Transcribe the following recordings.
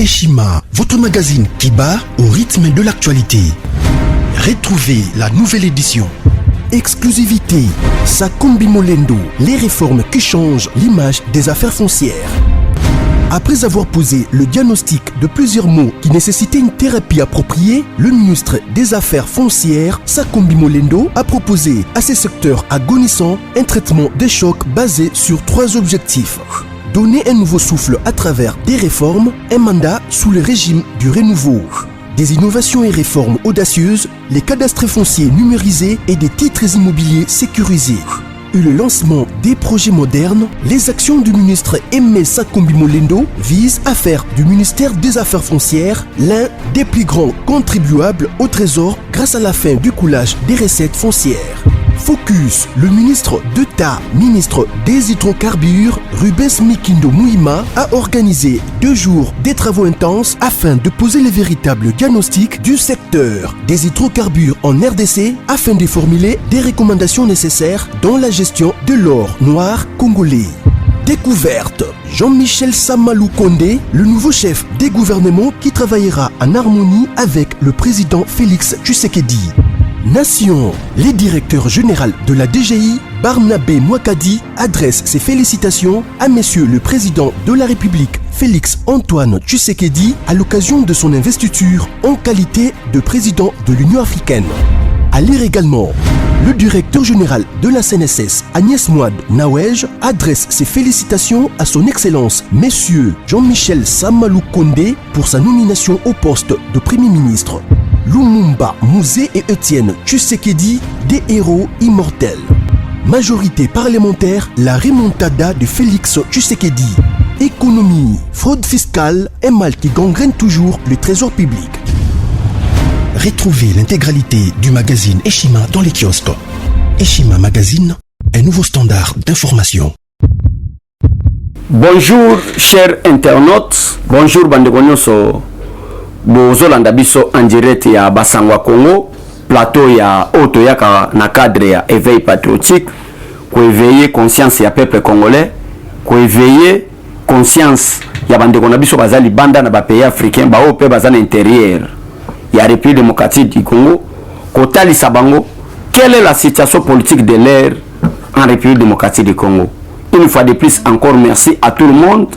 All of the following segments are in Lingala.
Eshima, votre magazine qui bat au rythme de l'actualité. Retrouvez la nouvelle édition. Exclusivité, Sakumbi Molendo, les réformes qui changent l'image des affaires foncières. Après avoir posé le diagnostic de plusieurs maux qui nécessitaient une thérapie appropriée, le ministre des Affaires foncières, Sakumbi Molendo, a proposé à ces secteurs agonissants un traitement des chocs basé sur 3 objectifs. Donner un nouveau souffle à travers des réformes, un mandat sous le régime du renouveau. Des innovations et réformes audacieuses, les cadastres fonciers numérisés et des titres immobiliers sécurisés. Et le lancement des projets modernes, les actions du ministre Aimé Sakumbi Molendo visent à faire du ministère des Affaires foncières l'un des plus grands contribuables au trésor grâce à la fin du coulage des recettes foncières. Focus, le ministre d'État, ministre des hydrocarbures, Rubens Mikindo Mouima, a organisé 2 jours des travaux intenses afin de poser les véritables diagnostics du secteur des hydrocarbures en RDC afin de formuler des recommandations nécessaires dans la gestion de l'or noir congolais. Découverte, Jean-Michel Samalou Kondé, le nouveau chef des gouvernements qui travaillera en harmonie avec le président Félix Tshisekedi. Nation, le directeur général de la DGI, Barnabé Mwakadi, adresse ses félicitations à Monsieur le Président de la République, Félix Antoine Tshisekedi, à l'occasion de son investiture en qualité de président de l'Union africaine. À lire également, le directeur général de la CNSS, Agnès Mouad Nawej, adresse ses félicitations à son Excellence, Monsieur Jean-Michel Samalou Kondé, pour sa nomination au poste de Premier ministre. Lumumba Mouzé et Étienne Tshisekedi, des héros immortels. Majorité parlementaire, la remontada de Félix Tshisekedi. Économie, fraude fiscale, un mal qui gangrène toujours le trésor public. Retrouvez l'intégralité du magazine Eshima dans les kiosques. Eshima Magazine, un nouveau standard d'information. Bonjour chers internautes, bonjour Bandegonyoso. Bozolanda biso en direct ya Basangwa Congo, plateau ya Otoyaka na cadre ya éveil patriotique, pour éveiller conscience ya peuple congolais, pour éveiller conscience ya bandekona biso bazali banda na ba pays africain ba ope bazana intérieur ya République démocratique du Congo, kotali sabango, quelle est la situation politique de l'ère en République démocratique du Congo. Une fois de plus encore merci à tout le monde.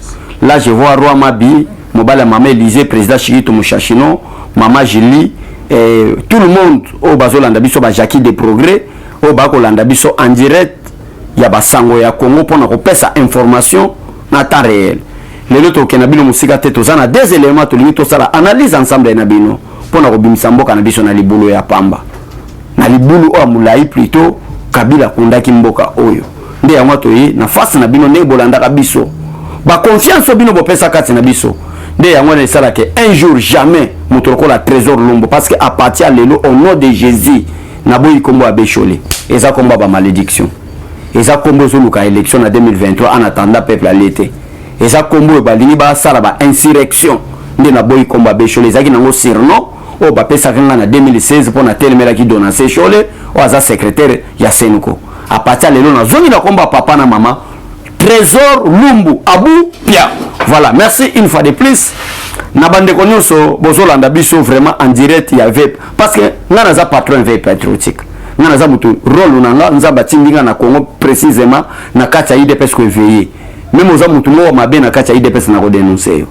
Là je vois Roi Mabi, Mobala Mama Élysée, président Chirito Mouchachino, Mama Julie, et tout le monde au Bazo Landabiso, Jackie des Progrès, au Bako Landabiso en direct, il y a Basango ya Congo pour nous repérer sa information en temps réel. Les autres qui n'ont pas musique tête aux ans, 2 éléments, tout le monde ça analyse ensemble n'abino pour nous repérer Sambo Canabiso na libulu ya Pamba, na libulu o Moulaï plutôt Kabila Kundaki Mboka Oyo. Nde ya watu yi na face na bino ne bolanda kabiso. Ba confiance bino bo pesa kati na biso. De yangwana esala que un jour jamais mutoko la trésor lumbo parce que à partir lelo au nom de Jésus na boyi kombo abechole eza kombo ba malédiction eza kombo zoluka élection en 2023 en attendant peuple à l'été eza kombo ba lini ba sala ba insurrection nde na boyi kombo abechole eza ki nango sirno o ba pesa kanga na 2016 pour na telemela ki dona sechole o aza secrétaire ya Senuko à partir lelo na zongi na kombo papa na maman Trésor Lumbu Abou Pia. Voilà, merci une fois de plus. Nabande konyoso bozolanda biso vraiment en direct ya VEP parce que ngana za patron VEP patriotique. Ngana za mutu rôle nanga nzamba tindinga na Congo précisément na kacha IDPS ko veiller. Même oza mutu mo mabe na kacha IDPS na ko dénoncer.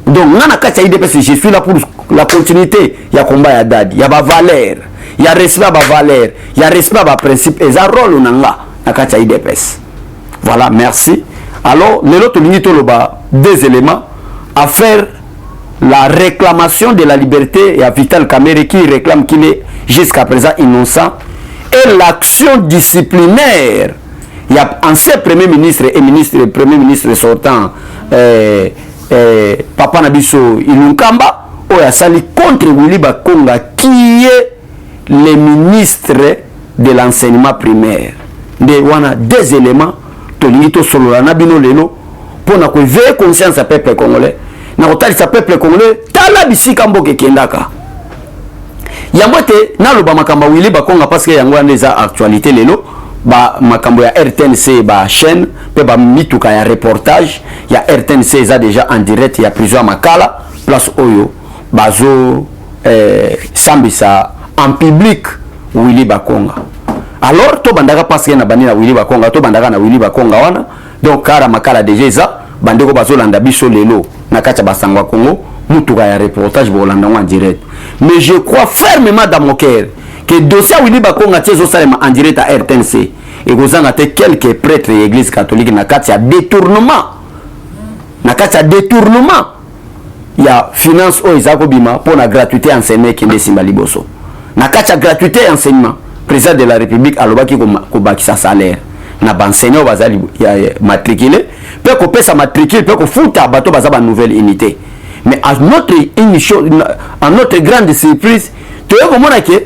Donc ngana kacha IDPS je suis là pour la continuité ya combat ya dadi, ya ba valeur, ya respect ba valeur, ya respect ba principe et za rôle nanga na kacha IDPS. Voilà, merci. Alors, l'autre ligne, 2 éléments à faire la réclamation de la liberté et à Vital Kamerhe qui réclame qu'il est jusqu'à présent innocent et l'action disciplinaire. Il y a ancien premier ministre et premier ministre sortant Papa Nabiso Ilunkamba ou a sali contre Willy Bakonga qui est le ministre de l'enseignement primaire. De wana 2 éléments Tolito solo na bino lelo pour na ko veiller conscience à peuple congolais na ko talisa peuple congolais tala bisika mboke kendaka yambote na loba makamba Willy Bakonga parce que yango ndeza actualité lelo ba makambo ya RTNC ba chaîne pe ba mituka ya reportage ya RTNC eza déjà en direct ya plusieurs makala place oyo bazo sambisa en public Willy Bakonga. Alors to bandaka parce que na bani na Willy Bakonga, to bandaka na Willy Bakonga wana. Donc kara makala déjà ça bandeko bazolanda biso lelo na kati ya Basangwa Congo mutuka ya reportage bolanda en direct. Mais je crois fermement dans mon cœur que dossier Willy Bakonga tiezo salema en direct à RTNC et gozanga te quelques prêtres de l'église catholique na kati ya détournement. Na kati ya détournement ya finance o ezako bima pour la gratuité enseignement qui ndesi liboso. Na kati ya gratuité enseignement président de la République alobaki ko bakisa salaire na banseignant bazali ya matriculé peut ko pesa matricule peut ko futa bato bazaba nouvelle unité. Mais à notre grande surprise tu veux comprendre que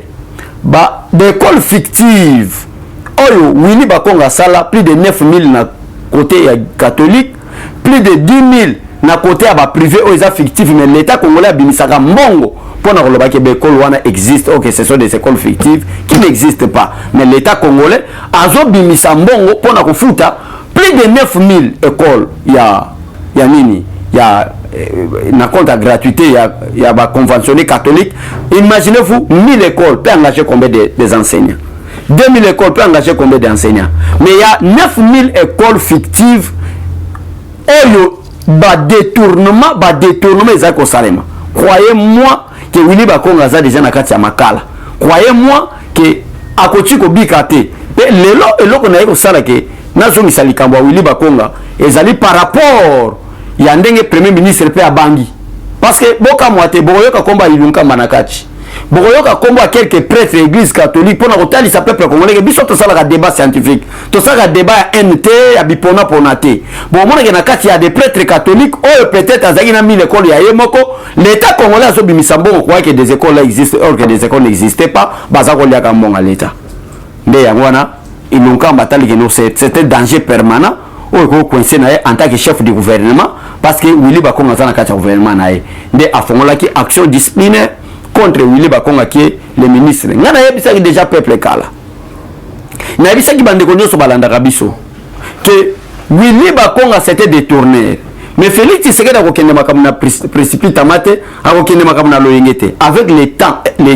ba d'école fictive oyo Willy Bakonga sala plus de 9000 na côté ya catholique, plus de 10 000 na côté ya ba privé oyo eza fictif, mais l'état congolais abimisaka mbongo pour na koloba ke l'école wana existe. Ok, ce sont des écoles fictives qui n'existent pas, mais l'état congolais azo bimisa mbongo pour na kofuta plus de 9000 écoles ya nini ya na compte à gratuité ya ba conventionné catholique. Imaginez-vous 1000 écoles peut engager combien des enseignants, 2000 écoles peut engager combien d'enseignants, mais il y a 9000 écoles fictives oyo ba détournement ezako salema. Croyez-moi que Willy Bakonga za déjà na kati ya makala. Croyez-moi que akotiko bikate lelo eloko na yeko sala ke nazo misali kambo Willy Bakonga ezali par rapport ya ndenge premier ministre pe abangi, parce que boka mwate boyoka komba ilunka manakati boyoka komba quelques prêtres église catholique pour na kotali sa peuple congolais ke biso to sala ka débat scientifique, to sala débat ya NT ya bipona ponate bon mona ke na kati ya des prêtres catholiques ou peut-être azaki na 1000 écoles ya yemoko. L'état congolais a sobimisa mbongo croit que des écoles là existent or que des écoles n'existaient pas, bazako liaka mbonga l'état nde yango wana ilunka batali ke no c'était danger permanent ou ko coincé na en tant que chef du gouvernement, parce que Willy Bakonga za na kati ya gouvernement na ye nde afongola ki action disciplinaire contre Willy Bakonga qui est le ministre. Ngana yebisa ki déjà peuple kala na yebisa ki bande konyo so balanda kabiso que Willy Bakonga c'était détourné, mais Félix Tshisekedi akokende makambo na précipite mate akokende makambo na loyengete avec le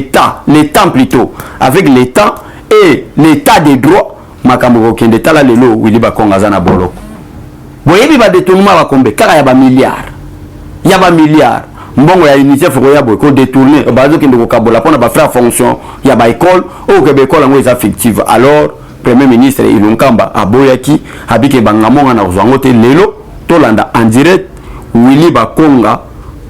temps plutôt avec le temps et l'état de droit makambo kokende tala lelo Willy Bakonga za na bolo boyebi ba détournement bakombe kaka ya ba milliards mbongo ya UNICEF ko yabo ko détourner bazo kende ko kabola pona ba faire fonction ya ba école o ke ba école ngo eza fictive. Alors premier ministre Ilunkamba aboyaki habike bangamonga na kozwango te lelo tolanda en direct Willy Bakonga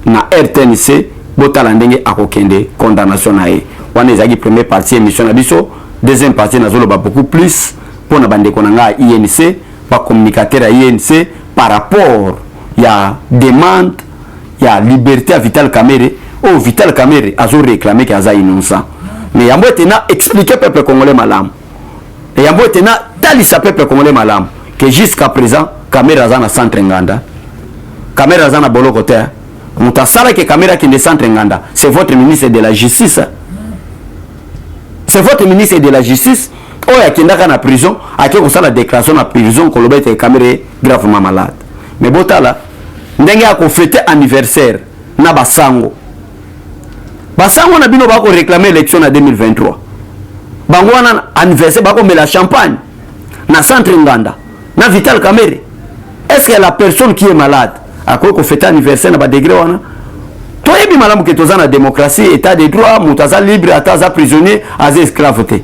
na RTNC botala ndenge akokende condamnation na ye wana ezaki première partie émission na biso. Deuxième partie nazolo ba beaucoup plus pona bandeko na nga INC ba communicateur ya INC par rapport ya demande ya liberté à Vital Kamerhe. Oh, Vital Kamerhe azo réclamer que aza innocent, mais yambo tena expliquer peuple congolais malam et yambo tena talisa peuple congolais malam que jusqu'à présent Kamerhe aza na centre nganda, Kamerhe aza na boloko te mutasala que Kamerhe qui est centre nganda. C'est votre ministre de la justice, c'est votre ministre de la justice oyo akendaka na prison ake kosala déclaration na prison koloba ete Kamerhe gravement malade. Mais botala ndenge ako fêter anniversaire na basango na bino bako réclamer élection na 2023 bango wana anniversaire bako mela champagne na centre nganda na Vital Kamerhe. Est-ce que la personne qui est malade ako ko fêter anniversaire na ba degré wana toyebi malamu ke toza na démocratie, état de droit, mutaza libre, ataza prisonnier, aza esclave te.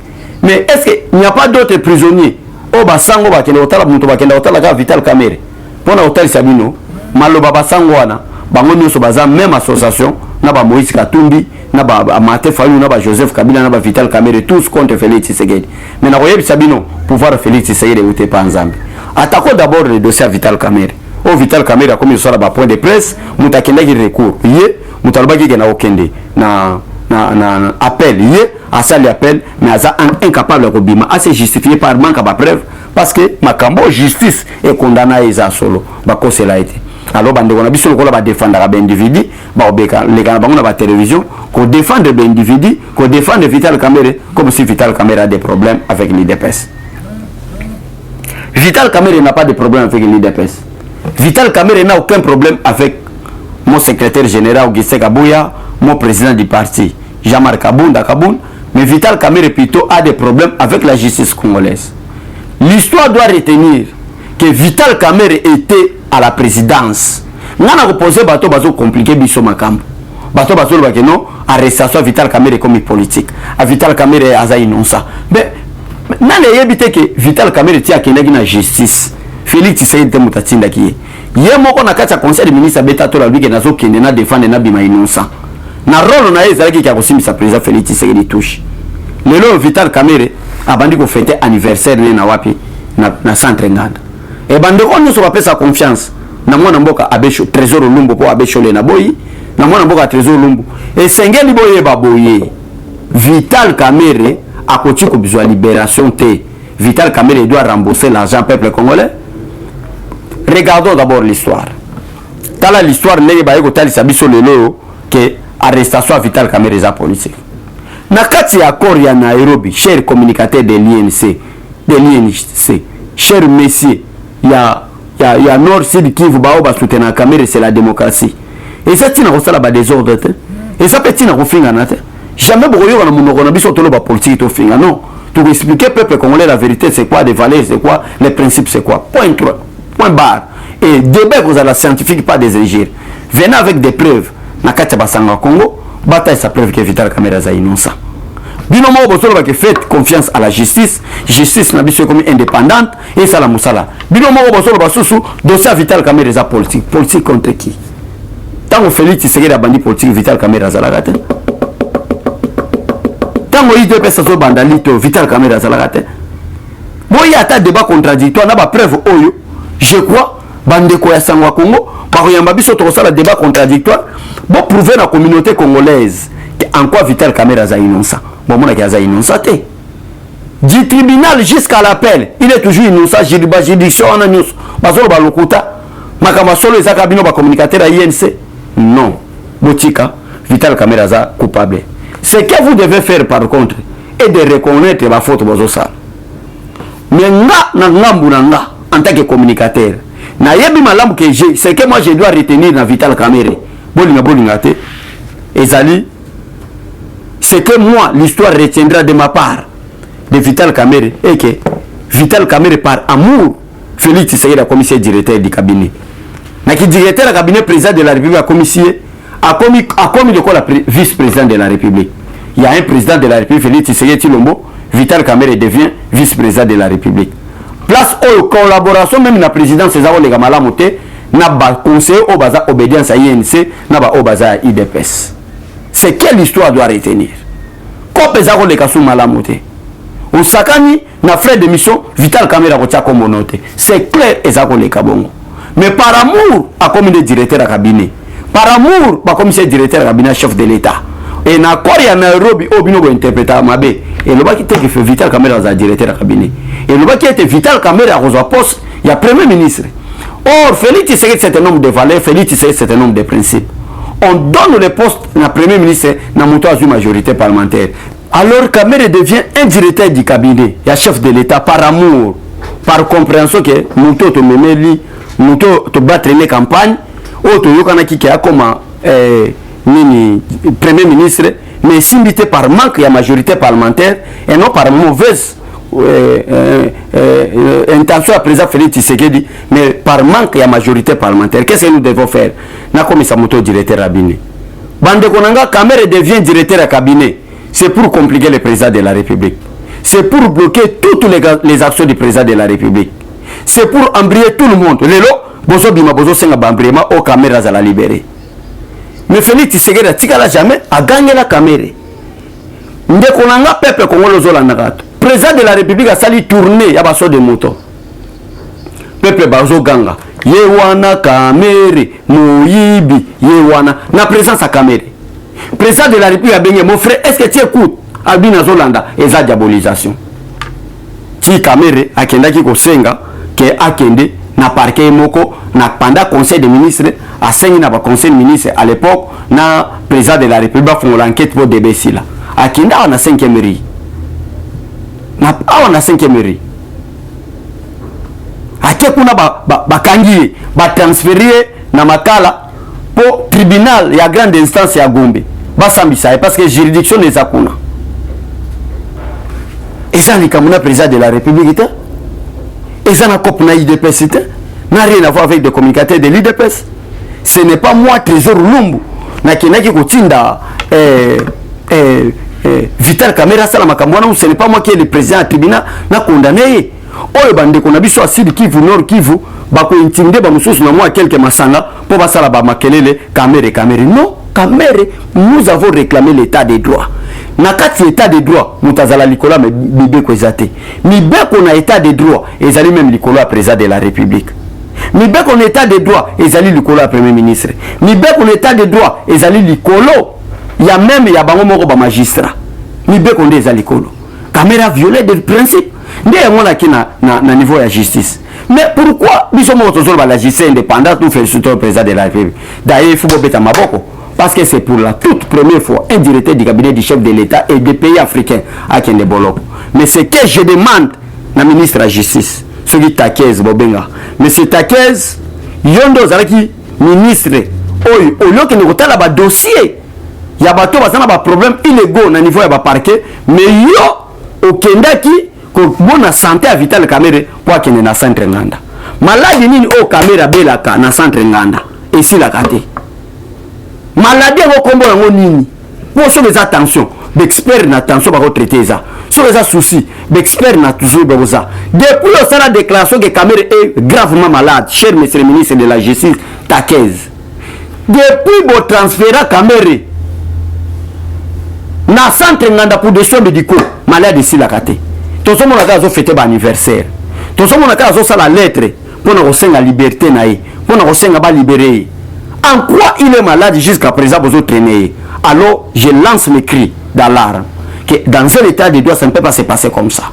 Mais est-ce qu'il n'y a pas d'autres prisonniers au basango bakende otala muto bakende otala ka Vital Kamerhe pona otali sabino maloba basango wana bango nyonso baza même association na ba Moïse Katumbi na ba Martin Fayulu na ba Joseph Kabila na ba Vital Kamerhe, tous contre Félix Tshisekedi. Mais na koyebi sabino pouvoir Félix Tshisekedi ute pa nzambe. Attaquons d'abord le dossier à Vital Kamerhe. Au Vital Kamerhe a comme ça ba point de presse mutakenda ki recours ye mutalobaki ke na okende na appel ye asali appel mais aza incapable ko bima assez justifié par manque ba preuve, parce que makambo justice est condamné eza solo ba ko cela été. Alors bande ko na biso ko la ba défendre ba individu ba obeka les gars bango na ba télévision ko défendre ba individu ko défendre Vital Kamerhe comme si Vital Kamerhe a des problèmes avec l'IDPS. Vital Kamerhe n'a pas de problème avec l'IDPS. Vital Kamerhe n'a aucun problème avec mon secrétaire général Augustin Kabouya, mon président du parti Jean-Marc Kabunda Kaboun, mais Vital Kamerhe plutôt a des problèmes avec la justice congolaise. L'histoire doit retenir que Vital Kamerhe était à la présidence. On a reposé bateau bazo compliqué biso makambo. Bateau bazo le bakeno arrestation Vital Kamerhe comme politique. A Vital Kamerhe aza innocent. Mais nane yebite que Vital Kamerhe tia kenagi na justice. Félix Tshisekedi mutatinda kiye. Ye moko na kati ya conseil des ministres beta to la bige nazo kende na défendre na bima innocent. Na rôle na ezala ki kosimisa président Félix Tshisekedi touche. Lelo Vital Kamerhe abandi ko fêter anniversaire na wapi na centre nganda. Et bande ko nyo so ba pesa confiance na mwana mboka abesho trésor lumbu po abesho le na boyi na mwana mboka trésor lumbu et sengeli boye ba boye. Vital Kamerhe akoti ko besoin libération te. Vital Kamerhe doit rembourser l'argent peuple congolais. Regardons d'abord l'histoire. Tala l'histoire n'est pas que tali sabiso lelo que arrestation Vital Kamerhe za politique. Na kati ya accord ya Nairobi, cher communicateur de l'INC, cher messieurs, il y a Nord Sud Kivu baoba soutenir Kamerhe, c'est la démocratie. Et ça tina ko sala ba désordre te. Et ça peut tina ko finga na te. Jamais boyo na munoko na biso tolo ba politique to finga non. Tu veux expliquer peuple congolais la vérité c'est quoi, des valeurs c'est quoi, les principes c'est quoi. Point barre. Et débat vous allez scientifique pas des égir. Venez avec des preuves. Na kati basanga Congo, bataille sa preuve que Vital Kamerhe est innocent. Bino mo bosolo ba que faites confiance à la justice, justice na biso comme indépendante et ça la musala. Bino mo bosolo ba susu dossier Vital Kamerhe est politique. Politique contre qui? Tant que Félix Tshisekedi a bandi politique Vital Kamerhe est la gate. Tant que il peut so bandalito Vital Kamerhe est la gate. Bon il y a un débat contradictoire na ba preuve oyo. Je crois bandeko ya sangwa Congo par yamba biso to sala débat contradictoire pour prouver la communauté congolaise en quoi Vital Kamerhe est innocent. Bon mon est innocent. Du tribunal jusqu'à l'appel, il est toujours innocent. Juridiction en news. Bazolo balokuta makamba solo ezaka bino ba communicateur à INC. Non. Botika Vital Kamerhe est coupable. Ce que vous devez faire par contre est de reconnaître la faute bozo ça. Mais na ngambu nga en tant que communicateur. Na yebi malambu que j'ai, c'est que moi je dois retenir dans Vital Kamerhe. Bolinga te. Ezali, c'est que moi l'histoire retiendra de ma part de Vital Kamerhe et que Vital Kamerhe par amour Félix Tshisekedi la commissaire directeur du cabinet. Na qui directeur du cabinet président de la République a commissaire a commis de quoi la vice-président de la République. Il y a un président de la République Félix Tshisekedi Tshilombo, Vital Kamerhe devient vice-président de la République. Place aux collaboration même la présidence c'est les gamalamote na ba conseil au baza obédience à INC na ba au baza IDPS. C'est quelle histoire doit retenir? Ko pezako le kasu malamote. On sakani na frère de mission Vital Kamerhe ko comme note. C'est clair ezako le kabongo. Mais par amour à comme le directeur à cabinet. Par amour par commissaire directeur à cabinet chef de l'État. Et na quoi ya Nairobi obino go interpréter mabe. Et le baki te que fait Vital Kamerhe à directeur à cabinet. Et le baki était Vital Kamerhe à reçoit poste, il y a premier ministre. Or Félix Tshisekedi c'est un homme de valeurs, Félix Tshisekedi c'est un homme de principe. On donne le poste à premier ministre dans une majorité parlementaire. Alors Kamerhe devient un directeur du cabinet, il y a chef de l'État par amour, par compréhension que nous te memeli, nous te battre les campagnes, auto yokana qui a comme nini premier ministre, mais s'invité par manque de majorité parlementaire et non par mauvaise intention à président Félix Tshisekedi, mais par manque de majorité parlementaire. Qu'est-ce que nous devons faire? Na comme ça moto directeur cabinet. Bande Konanga Kamerhe devient directeur à cabinet. C'est pour compliquer le président de la République. C'est pour bloquer toutes les actions du président de la République. C'est pour embrayer tout le monde. Lelo bozo bima bozo senga bambrema au Kamerhe za la libérer. Mais Félix Tshisekedi a tika la jamais a gagné la Kamerhe. Ndeko nanga peuple congolais zolanda gato. Président de la République a sali tourner ya baso de moto. Peuple bazo ganga. Yewana Kamerhe Moyibi Yewana na présence à Kamerhe. Président de la République a baigné mon frère, est-ce que tu écoutes Albina Zolanda et sa diabolisation. Ti Kamerhe akendaki ko senga ke akende na parquet moko na pendant conseil des ministres a sengi na ba conseil des ministres à l'époque na président de la République font l'enquête pour DBC là. Akenda na 5e mairie. Na awa na 5e mairie. Ake kuna ba kangi ba transférer na makala pour tribunal ya grande instance ya Gombe basambisa parce que juridiction des akuna eza likamuna président de la République eza na cop na IDPS n'a rien à voir avec des communicateurs de l'IDPS. Ce n'est pas moi Trésor Lumbu na kenaki kotinda Vital Kamera sala makamwana, ce n'est pas moi qui est le président du tribunal na condamné oyo bande ko na biso asidi Kivu Nord Kivu ba ko intimider ba mususu na moi quelques masanga pour basala ba makelele Kamere non Kamere. Nous avons réclamé l'état des droits na kati état des droits mutazala likola me bibe ko ezate mibe ko na état des droits ezali même likola président de la République mibe ko na état des droits ezali likola premier ministre mibe ko na état des droits ezali likolo ya même ya bango moko ba magistrat mibe ko ndeza likolo Kamera violé des principes ndé ngona ki na niveau ya justice. Mais pourquoi biso mo tozolo ba la justice indépendante nous félicitons le président de la République d'ailleurs il faut beta maboko parce que c'est pour la toute première fois un directeur du cabinet du chef de l'État et des pays africains à Kende Boloko. Mais ce que je demande na ministre de la justice celui Takez Bobenga monsieur Takez yondo zalaki ministre oyo olio ke ngotala ba dossier ya bato bazana ba problème illégaux na niveau ya ba parquet mais yo okendaki ko bona santé à Vital Kamere pour akende na centre nganda maladi nini o Kamera belaka na centre nganda ici la kate maladie vos combo yango nini pour sur les attentions d'experts na attention ba traiter ça sur les soucis d'experts na toujours ba ça depuis le la déclaration que Kamere est gravement malade cher monsieur le ministre de la justice Takez depuis bo transfert Kamere na centre nganda pour des soins médicaux malade ici la kate tout ça mon akazo fêter ba anniversaire tout ça mon akazo ça la lettre pour na kosenga liberté na ye pour na kosenga ba libérer. En quoi il est malade jusqu'à présent vous traîner? Alors je lance mes cris d'alarme que dans un état de droit ça ne peut pas se passer comme ça.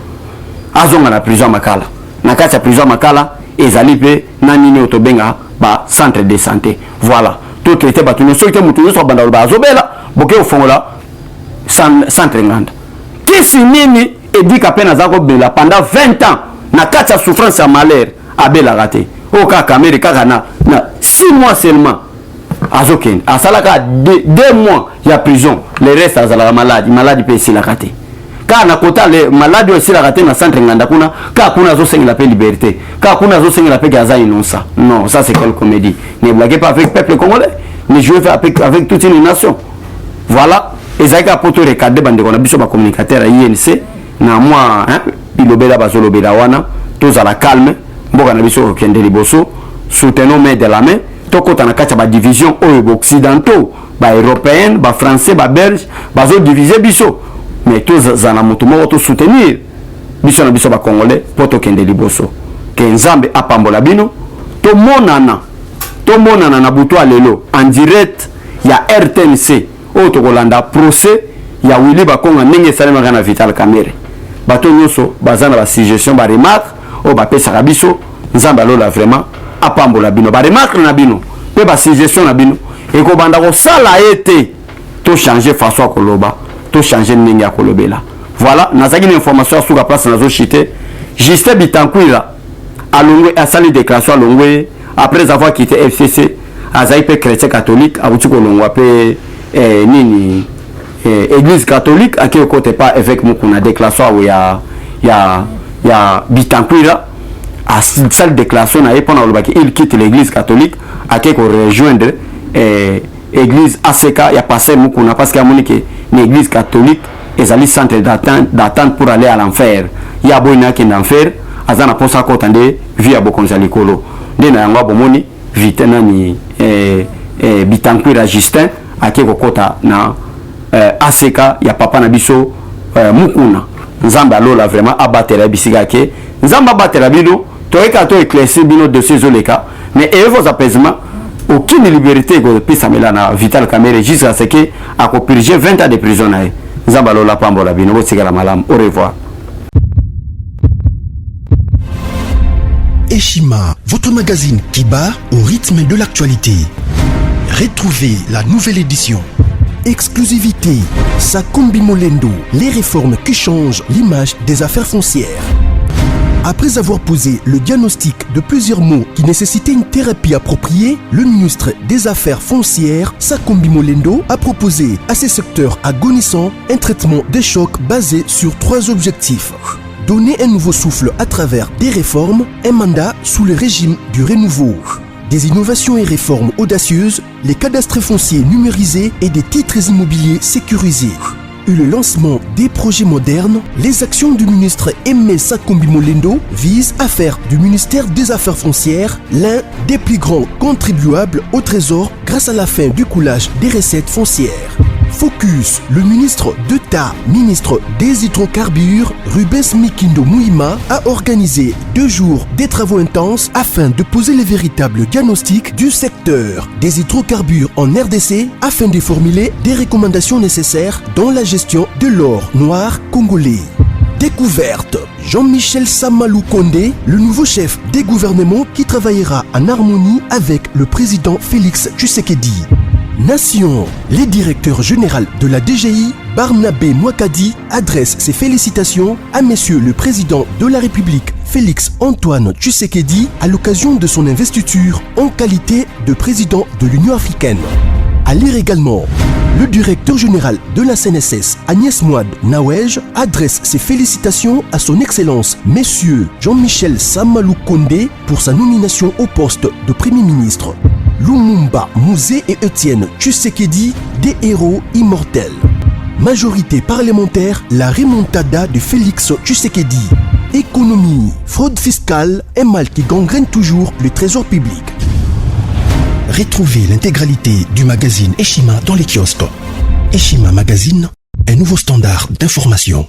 Azonga na prison Makala. Na kati ya prison Makala ezalipe na nini otobenga ba centre de santé. Voilà. Tout traité ba tuno soki mutuyo so banda ba azobela boke ofongola centre nganda. Kesi nini edika pena zako bela pendant 20 ans na kati ya souffrance ya malheur abela raté. O ka Kamere kaka na 6 mois seulement. Azoken asalaka 2 mois ya prison le reste azala malade pe si la kate ka na kota le malade aussi la kate na centre nganda kuna ka kuna zo sengi la paix liberté ka kuna zo sengi la paix gaza innocent non ça c'est quelle comédie ne blaguez pas avec peuple congolais ne jouez pas avec toute une nation. Voilà ezaka poto regarder bande kona biso ba communicateur à INC na moi hein bilobela bazolobela wana tous à la calme mboka na biso kende liboso soutenons main de la main tokota na kati ba division oyo occidentaux ba européenne ba français ba belge bazo diviser biso mais tous zana moto moko to soutenir biso na biso ba congolais poto kende liboso ke nzambe apambola bino to monana na buto lelo en direct ya RTNC oyo tokolanda procès ya Willy Bakonga ndenge salema kana Vital Kamere bato nyoso bazana ba suggestion ba remarque o ba pesa biso nzambe alola vraiment apambola bino ba remarque na bino pe ba suggestion na bino et ko banda ko sala été to changer façon koloba to changer ndenge ya kolobela. Voilà nazaki une information sur la place nazo chité Justin Bitankwira alongwe asali déclaration alongwe après avoir quitté FCC azai pe chrétien catholique abuti kolongwa pe nini église catholique aki côté pas avec mukuna déclaration ya Bitankwira à cette déclaration pendant il quitte l'église catholique à qui rejoindre église ACK il y a passé mukuna parce qu'il y a monique l'église catholique et ali centre d'attente pour aller à l'enfer il y a boina qui d'enfer azana posa ko tande via bokonza likolo ndena yango bomoni vite nani Bitankwira Justin à qui kokota na ACK ya papa na biso mukuna nzambe alola vraiment abatela bisika ke nzamba abatela bino toyeka to éclaircir bino dossier zoleka mais et vos apaisements aucune liberté ko pisa melana Vital Kamere jusqu'à ce que a ko purger 20 ans de prison na nzamba alola pambola bino botikala malam. Au revoir. Eshima, votre magazine qui bat au rythme de l'actualité. Retrouvez la nouvelle édition. Exclusivité, Sakumbi Molendo, les réformes qui changent l'image des affaires foncières. Après avoir posé le diagnostic de plusieurs maux qui nécessitaient une thérapie appropriée, le ministre des Affaires foncières, Sakombi Molendo, a proposé à ces secteurs agonissants un traitement des chocs basé sur 3 objectifs. Donner un nouveau souffle à travers des réformes, un mandat sous le régime du renouveau. Des innovations et réformes audacieuses, les cadastres fonciers numérisés et des titres immobiliers sécurisés. Et le lancement des projets modernes, les actions du ministre Aimé Sakombi Molendo visent à faire du ministère des Affaires foncières l'un des plus grands contribuables au trésor grâce à la fin du coulage des recettes foncières. Focus, le ministre d'État, ministre des hydrocarbures, Rubens Mikindo Mouima, a organisé 2 jours des travaux intenses afin de poser les véritables diagnostics du secteur des hydrocarbures en RDC afin de formuler des recommandations nécessaires dans la gestion de l'or noir congolais. Découverte, Jean-Michel Samalou Kondé, le nouveau chef des gouvernements qui travaillera en harmonie avec le président Félix Tshisekedi. Nation, le directeur général de la DGI, Barnabé Mwakadi, adresse ses félicitations à Monsieur le Président de la République, Félix Antoine Tshisekedi, à l'occasion de son investiture en qualité de président de l'Union africaine. À lire également, le directeur général de la CNSS, Agnès Mouad Nawej, adresse ses félicitations à son Excellence, Monsieur Jean-Michel Samalou Kondé, pour sa nomination au poste de Premier ministre. Lumumba Mouzé et Étienne Tshisekedi, des héros immortels. Majorité parlementaire, la remontada de Félix Tshisekedi. Économie, fraude fiscale, un mal qui gangrène toujours le trésor public. Retrouvez l'intégralité du magazine Eshima dans les kiosques. Eshima Magazine, un nouveau standard d'information.